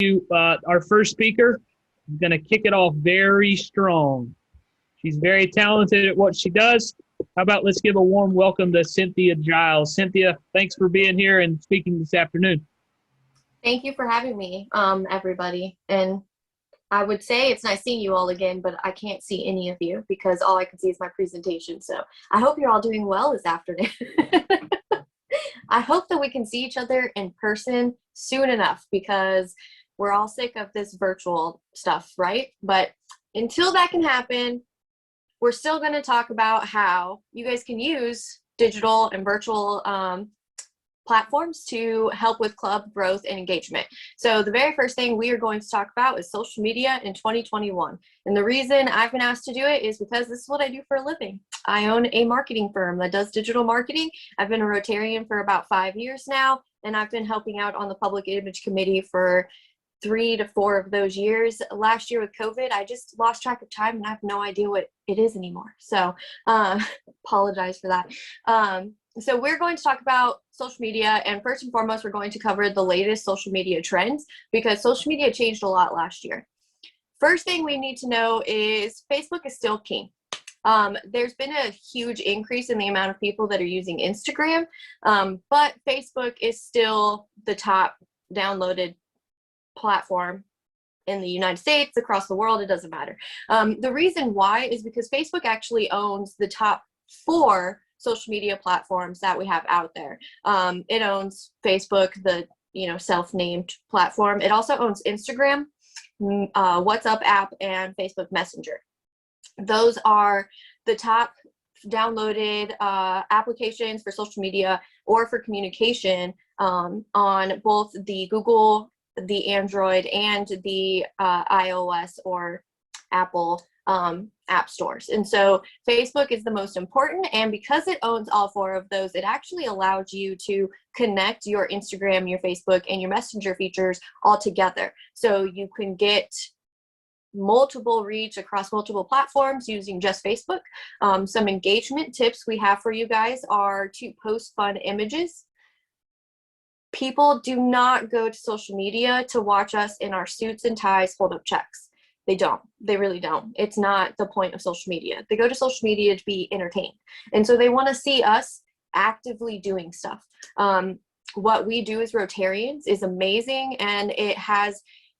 Our first speaker is going to kick it off very strong. She's very talented at what she does. How about let's give a warm welcome to Cynthia Giles. Cynthia, thanks for being here and speaking this afternoon. Thank you for having me, everybody. And I would say it's nice seeing you all again, but I can't see any of you because all I can see is my presentation. So I hope you're all doing well this afternoon. I hope that we can see each other in person soon enough because we're all sick of this virtual stuff, right? But until that can happen, we're still going to talk about how you guys can use digital and virtual platforms to help with club growth and engagement. So the very first thing we are going to talk about is social media in 2021. And the reason I've been asked to do it is because this is what I do for a living. I own a marketing firm that does digital marketing. I've been a Rotarian for about 5 years now, and I've been helping out on the public image committee for 3 to 4 of those years. Last year with COVID, I just lost track of time and I have no idea what it is anymore. So apologize for that. So we're going to talk about social media, and first and foremost, we're going to cover the latest social media trends because social media changed a lot last year. First thing we need to know is Facebook is still king. There's been a huge increase in the amount of people that are using Instagram, but Facebook is still the top downloaded platform in the United States, across the world, it doesn't matter. The reason why is because Facebook actually owns the top 4 social media platforms that we have out there. It owns Facebook, the self-named platform. It also owns Instagram, WhatsApp app, and Facebook Messenger. Those are the top downloaded applications for social media or for communication on both the Google, the Android, and the iOS or Apple app stores. And so Facebook is the most important, and because it owns all 4 of those, it actually allows you to connect your Instagram, your Facebook, and your Messenger features all together. So you can get multiple reach across multiple platforms using just Facebook. Some engagement tips we have for you guys are to post fun images. People do not go to social media to watch us in our suits and ties hold up checks. They don't. They really don't. It's not the point of social media. They go to social media to be entertained. And so they want to see us actively doing stuff. What we do as Rotarians is amazing, and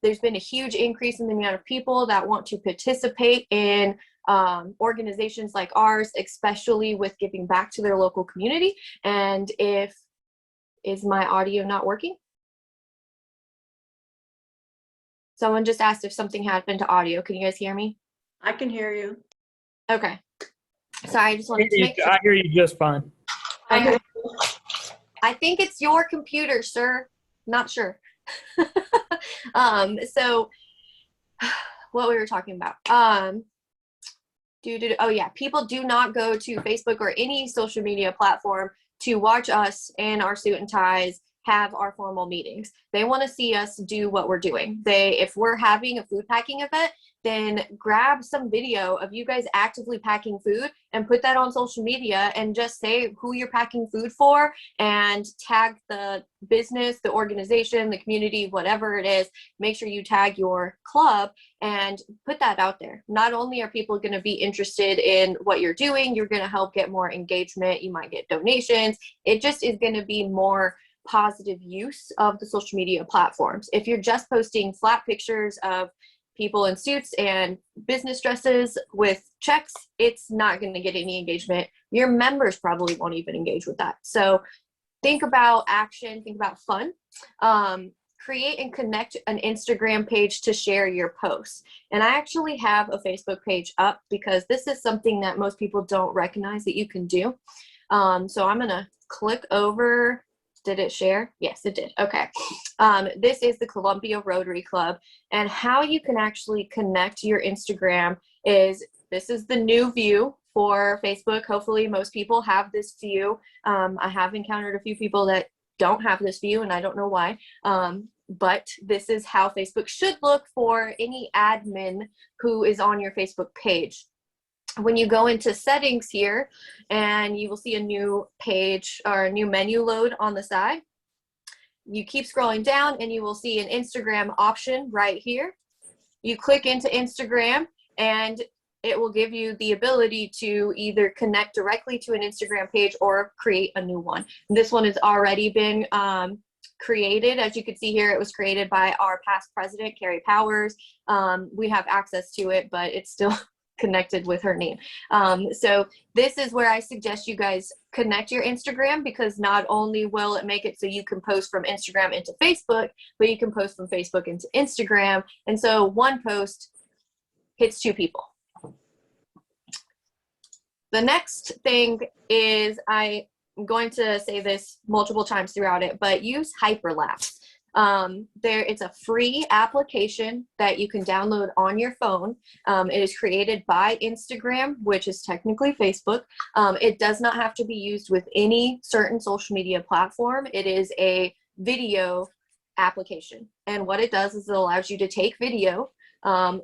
there's been a huge increase in the amount of people that want to participate in organizations like ours, especially with giving back to their local community. And is my audio not working? Someone just asked if something happened to audio. Can you guys hear me? I can hear you. Okay. Sorry, I just wanted to make sure. I hear you just fine. I think it's your computer, sir. Not sure. So what we were talking about. Oh yeah, people do not go to Facebook or any social media platform to watch us in our suit and ties have our formal meetings. They want to see us do what we're doing. If we're having a food packing event, then grab some video of you guys actively packing food and put that on social media and just say who you're packing food for and tag the business, the organization, the community, whatever it is. Make sure you tag your club and put that out there. Not only are people going to be interested in what you're doing, you're going to help get more engagement. You might get donations. It just is going to be more positive use of the social media platforms. If you're just posting flat pictures of people in suits and business dresses with checks, it's not going to get any engagement. Your members probably won't even engage with that. So think about action, think about fun. Create and connect an Instagram page to share your posts. And I actually have a Facebook page up because this is something that most people don't recognize that you can do. So I'm going to click over. Did it share? Yes, it did. Okay. This is the Columbia Rotary Club, and how you can actually connect your Instagram this is the new view for Facebook. Hopefully most people have this view. I have encountered a few people that don't have this view, and I don't know why. But this is how Facebook should look for any admin who is on your Facebook page. When you go into settings here, and you will see a new page or a new menu load on the side, you keep scrolling down and you will see an Instagram option right here. You click into Instagram and it will give you the ability to either connect directly to an Instagram page or create a new one. This one has already been created. As you can see here, it was created by our past president, Carrie Powers. We have access to it, but it's still connected with her name. So this is where I suggest you guys connect your Instagram, because not only will it make it so you can post from Instagram into Facebook, but you can post from Facebook into Instagram. And so one post hits 2 people. The next thing is, I'm going to say this multiple times throughout it, but use Hyperlapse. It's a free application that you can download on your phone. It is created by Instagram, which is technically Facebook. It does not have to be used with any certain social media platform. It is a video application. And what it does is it allows you to take video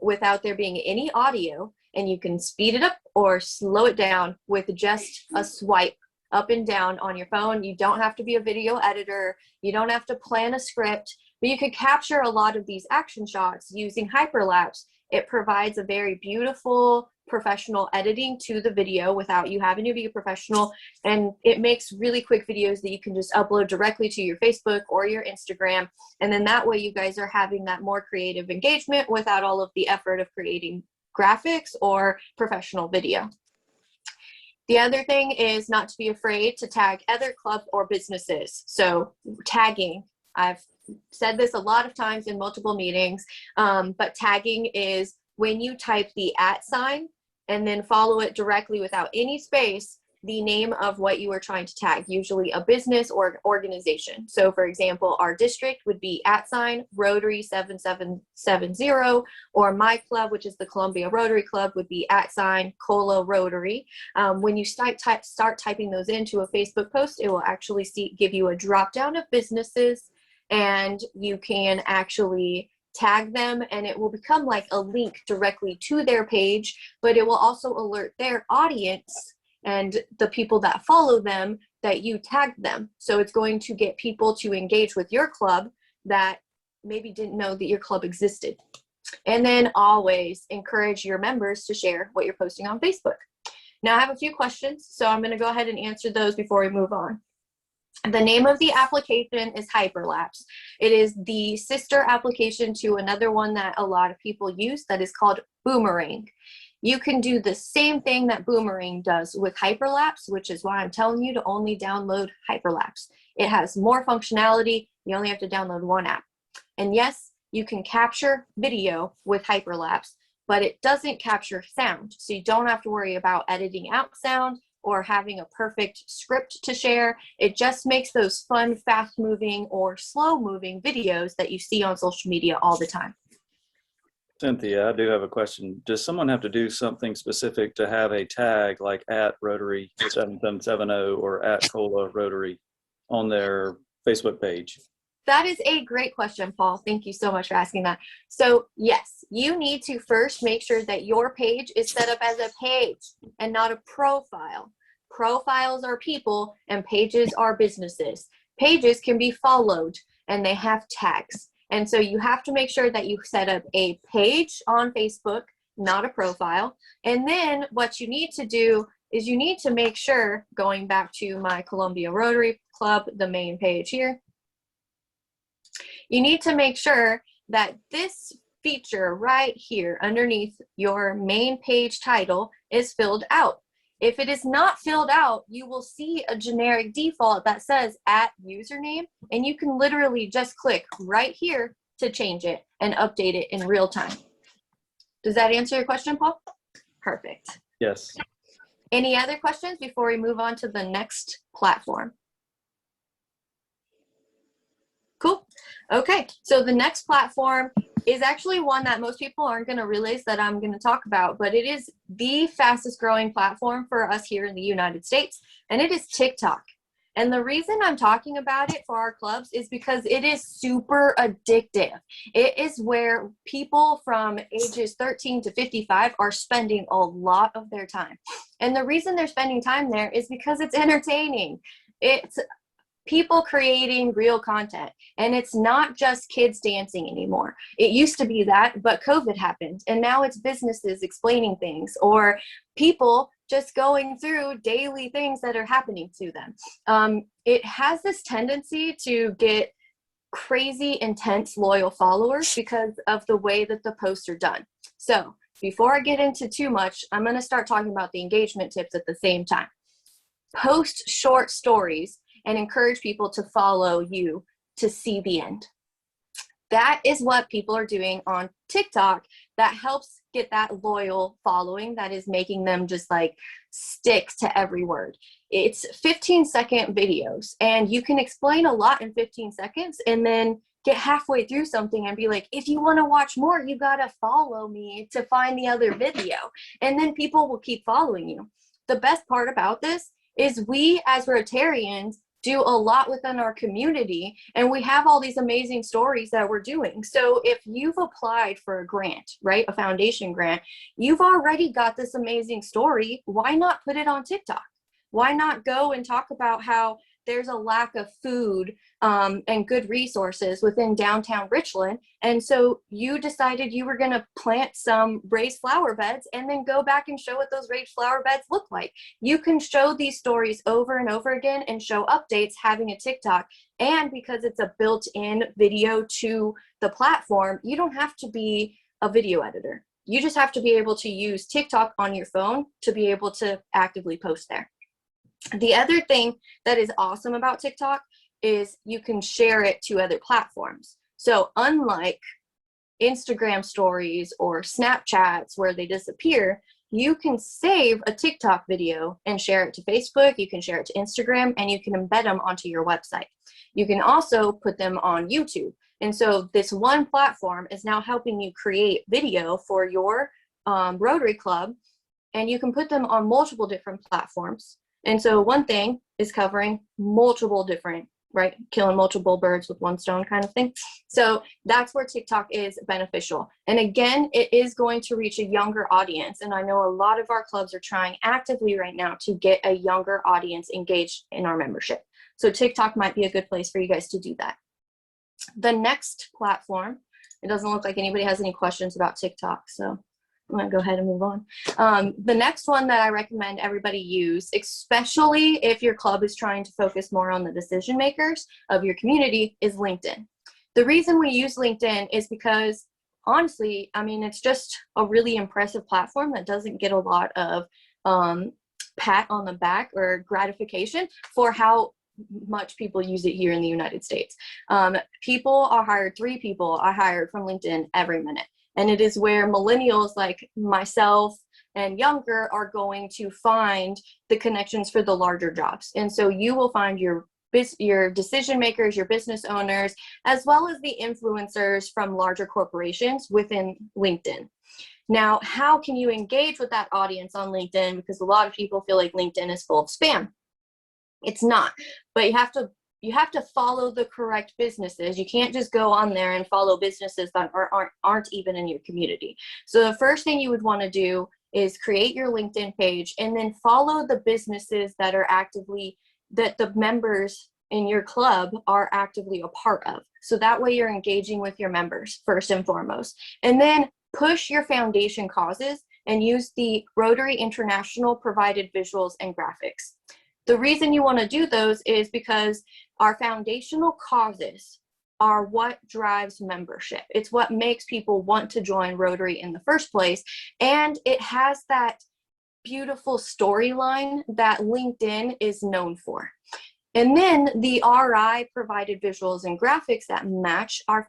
without there being any audio, and you can speed it up or slow it down with just a swipe up and down on your phone. You don't have to be a video editor. You don't have to plan a script, but you could capture a lot of these action shots using Hyperlapse. It provides a very beautiful professional editing to the video without you having to be a professional. And it makes really quick videos that you can just upload directly to your Facebook or your Instagram. And then that way you guys are having that more creative engagement without all of the effort of creating graphics or professional video. The other thing is not to be afraid to tag other clubs or businesses. So tagging, I've said this a lot of times in multiple meetings, but tagging is when you type the @ sign and then follow it directly without any space, the name of what you are trying to tag, usually a business or organization. So for example, our district would be @ Rotary 7770, or my club, which is the Columbia Rotary Club, would be @ Cola Rotary. When you start typing those into a Facebook post, it will actually give you a drop down of businesses, and you can actually tag them, and it will become like a link directly to their page, but it will also alert their audience and the people that follow them that you tagged them. So it's going to get people to engage with your club that maybe didn't know that your club existed. And then always encourage your members to share what you're posting on Facebook. Now I have a few questions, so I'm going to go ahead and answer those before we move on. The name of the application is Hyperlapse. It is the sister application to another one that a lot of people use that is called Boomerang. You can do the same thing that Boomerang does with Hyperlapse, which is why I'm telling you to only download Hyperlapse. It has more functionality. You only have to download one app. And yes, you can capture video with Hyperlapse, but it doesn't capture sound. So you don't have to worry about editing out sound or having a perfect script to share. It just makes those fun, fast-moving or slow-moving videos that you see on social media all the time. Cynthia, I do have a question. Does someone have to do something specific to have a tag like @Rotary 7770 or @Cola Rotary on their Facebook page? That is a great question, Paul. Thank you so much for asking that. So yes, you need to first make sure that your page is set up as a page and not a profile. Profiles are people and pages are businesses. Pages can be followed and they have tags. And so you have to make sure that you set up a page on Facebook, not a profile. And then what you need to do is you need to make sure, going back to my Columbia Rotary Club, the main page here, you need to make sure that this feature right here underneath your main page title is filled out. If it is not filled out, you will see a generic default that says @username, and you can literally just click right here to change it and update it in real time. Does that answer your question, Paul? Perfect. Yes. Any other questions before we move on to the next platform? Cool. Okay, so the next platform is actually one that most people aren't going to realize that I'm going to talk about, but it is the fastest growing platform for us here in the United States, and it is TikTok. And the reason I'm talking about it for our clubs is because it is super addictive. It is where people from ages 13 to 55 are spending a lot of their time. And the reason they're spending time there is because it's entertaining. It's people creating real content. And it's not just kids dancing anymore. It used to be that, but COVID happened. And now it's businesses explaining things, or people just going through daily things that are happening to them. It has this tendency to get crazy, intense, loyal followers because of the way that the posts are done. So before I get into too much, I'm going to start talking about the engagement tips at the same time. Post short stories and encourage people to follow you to see the end. That is what people are doing on TikTok that helps get that loyal following that is making them just like stick to every word. It's 15-second videos, and you can explain a lot in 15 seconds and then get halfway through something and be like, if you want to watch more, you got to follow me to find the other video. And then people will keep following you. The best part about this is we as Rotarians do a lot within our community, and we have all these amazing stories that we're doing. So if you've applied for a grant, right, a foundation grant, you've already got this amazing story. Why not put it on TikTok? Why not go and talk about how there's a lack of food and good resources within downtown Richland? And so you decided you were going to plant some raised flower beds and then go back and show what those raised flower beds look like. You can show these stories over and over again and show updates having a TikTok. And because it's a built-in video to the platform, you don't have to be a video editor. You just have to be able to use TikTok on your phone to be able to actively post there. The other thing that is awesome about TikTok is you can share it to other platforms. So unlike Instagram stories or Snapchats where they disappear, you can save a TikTok video and share it to Facebook, you can share it to Instagram, and you can embed them onto your website. You can also put them on YouTube. And so this one platform is now helping you create video for your Rotary Club, and you can put them on multiple different platforms. And so one thing is covering multiple different, right, killing multiple birds with one stone kind of thing. So that's where TikTok is beneficial. And again, it is going to reach a younger audience. And I know a lot of our clubs are trying actively right now to get a younger audience engaged in our membership. So TikTok might be a good place for you guys to do that. The next platform, it doesn't look like anybody has any questions about TikTok, so I'm gonna go ahead and move on. The next one that I recommend everybody use, especially if your club is trying to focus more on the decision makers of your community, is LinkedIn. The reason we use LinkedIn is because, honestly, I mean, it's just a really impressive platform that doesn't get a lot of pat on the back or gratification for how much people use it here in the United States. People are hired, 3 people are hired from LinkedIn every minute. And it is where millennials like myself and younger are going to find the connections for the larger jobs. And so you will find your decision makers, your business owners, as well as the influencers from larger corporations within LinkedIn. Now, how can you engage with that audience on LinkedIn? Because a lot of people feel like LinkedIn is full of spam. It's not, but you have to follow the correct businesses. You can't just go on there and follow businesses that aren't even in your community. So the first thing you would want to do is create your LinkedIn page and then follow the businesses that the members in your club are actively a part of. So that way you're engaging with your members first and foremost. And then push your foundation causes and use the Rotary International provided visuals and graphics. The reason you want to do those is because our foundational causes are what drives membership. It's what makes people want to join Rotary in the first place. And it has that beautiful storyline that LinkedIn is known for. And then the RI provided visuals and graphics that match our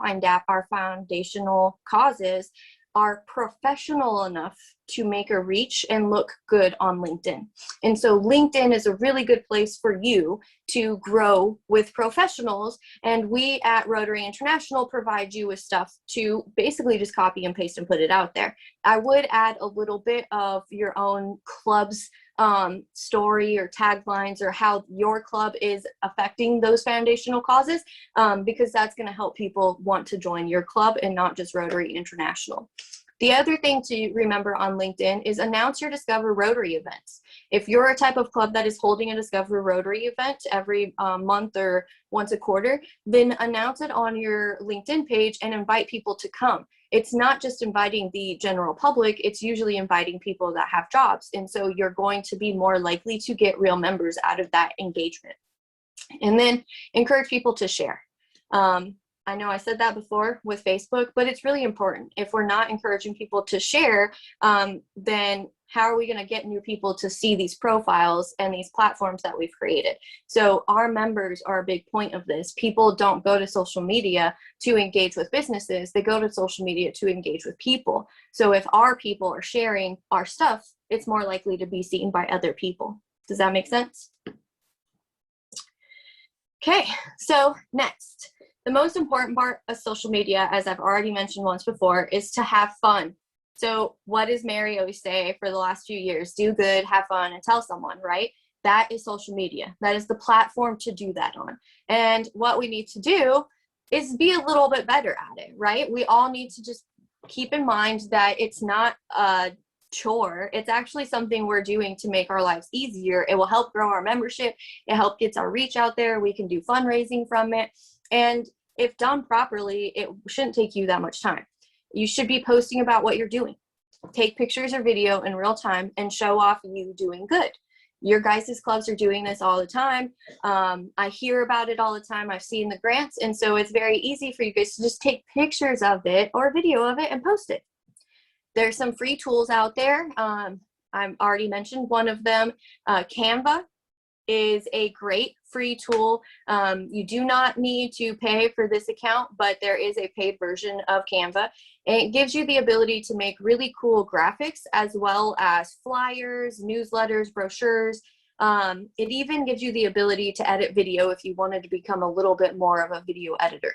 foundational causes are professional enough to make a reach and look good on LinkedIn. And so LinkedIn is a really good place for you to grow with professionals. And we at Rotary International provide you with stuff to basically just copy and paste and put it out there. I would add a little bit of your own club's story or taglines or how your club is affecting those foundational causes, because that's going to help people want to join your club and not just Rotary International. The other thing to remember on LinkedIn is announce your Discover Rotary events. If you're a type of club that is holding a Discover Rotary event every month or once a quarter, then announce it on your LinkedIn page and invite people to come. It's not just inviting the general public, it's usually inviting people that have jobs. And so you're going to be more likely to get real members out of that engagement. And then encourage people to share. I know I said that before with Facebook, but it's really important. If we're not encouraging people to share, then how are we going to get new people to see these profiles and these platforms that we've created? So our members are a big point of this. People don't go to social media to engage with businesses. They go to social media to engage with people. So if our people are sharing our stuff, it's more likely to be seen by other people. Does that make sense? Okay, so next. The most important part of social media, as I've already mentioned once before, is to have fun. So what does Mary always say for the last few years? Do good, have fun, and tell someone, right? That is social media. That is the platform to do that on. And what we need to do is be a little bit better at it, right? We all need to just keep in mind that it's not a chore. It's actually something we're doing to make our lives easier. It will help grow our membership. It helps get our reach out there. We can do fundraising from it. And if done properly, it shouldn't take you that much time. You should be posting about what you're doing. Take pictures or video in real time and show off you doing good. Your guys' clubs are doing this all the time. I hear about it all the time. I've seen the grants. And so it's very easy for you guys to just take pictures of it or video of it and post it. There's some free tools out there. I've already mentioned one of them. Canva is a great free tool. You do not need to pay for this account, but there is a paid version of Canva. And it gives you the ability to make really cool graphics as well as flyers, newsletters, brochures. It even gives you the ability to edit video if you wanted to become a little bit more of a video editor.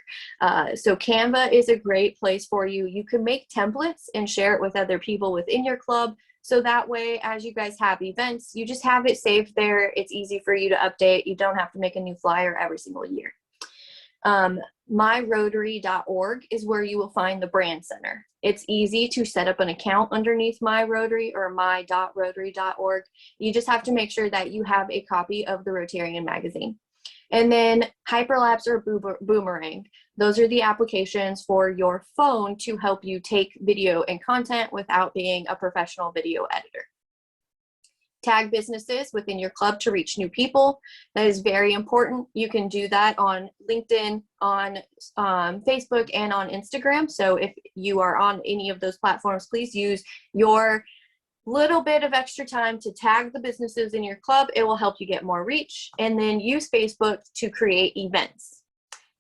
So Canva is a great place for you. You can make templates and share it with other people within your club. So that way, as you guys have events, you just have it saved there. It's easy for you to update. You don't have to make a new flyer every single year. MyRotary.org is where you will find the brand center. It's easy to set up an account underneath MyRotary or my.rotary.org. You just have to make sure that you have a copy of the Rotarian magazine. And then Hyperlapse or Boomerang. Those are the applications for your phone to help you take video and content without being a professional video editor. Tag businesses within your club to reach new people. That is very important. You can do that on LinkedIn, on Facebook, and on Instagram. So if you are on any of those platforms, please use your little bit of extra time to tag the businesses in your club. It will help you get more reach. And then use Facebook to create events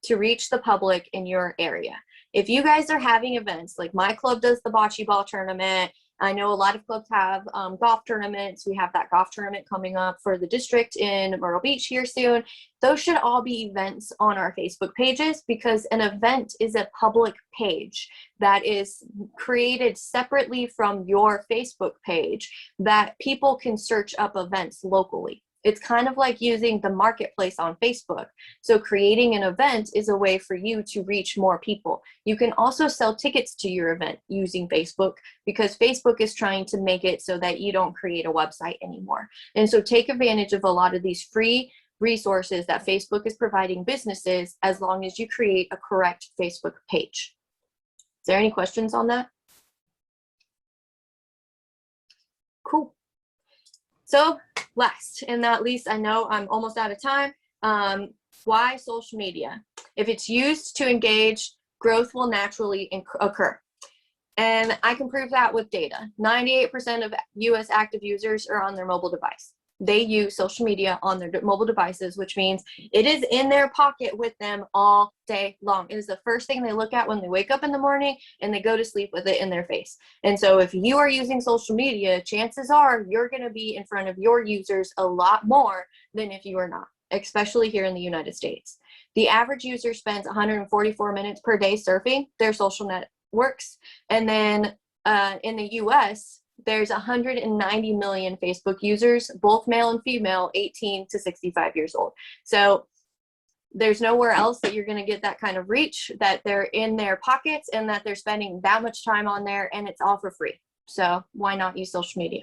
to reach the public in your area. If you guys are having events, like my club does the bocce ball tournament, I know a lot of clubs have golf tournaments. We have that golf tournament coming up for the district in Myrtle Beach here soon. Those should all be events on our Facebook pages, because an event is a public page that is created separately from your Facebook page that people can search up events locally. It's kind of like using the marketplace on Facebook. So creating an event is a way for you to reach more people. You can also sell tickets to your event using Facebook, because Facebook is trying to make it so that you don't create a website anymore. And so take advantage of a lot of these free resources that Facebook is providing businesses, as long as you create a correct Facebook page. Is there any questions on that? Cool. So last and not least, I know I'm almost out of time. Why social media? If it's used to engage, growth will naturally occur. And I can prove that with data. 98% of US active users are on their mobile device. They use social media on their mobile devices, which means it is in their pocket with them all day long. It is the first thing they look at when they wake up in the morning, and they go to sleep with it in their face. And so if you are using social media, chances are you're going to be in front of your users a lot more than if you are not, especially here in the United States. The average user spends 144 minutes per day surfing their social networks. And then in the US, there's 190 million Facebook users, both male and female, 18 to 65 years old. So there's nowhere else that you're going to get that kind of reach, that they're in their pockets and that they're spending that much time on there, and it's all for free. So why not use social media?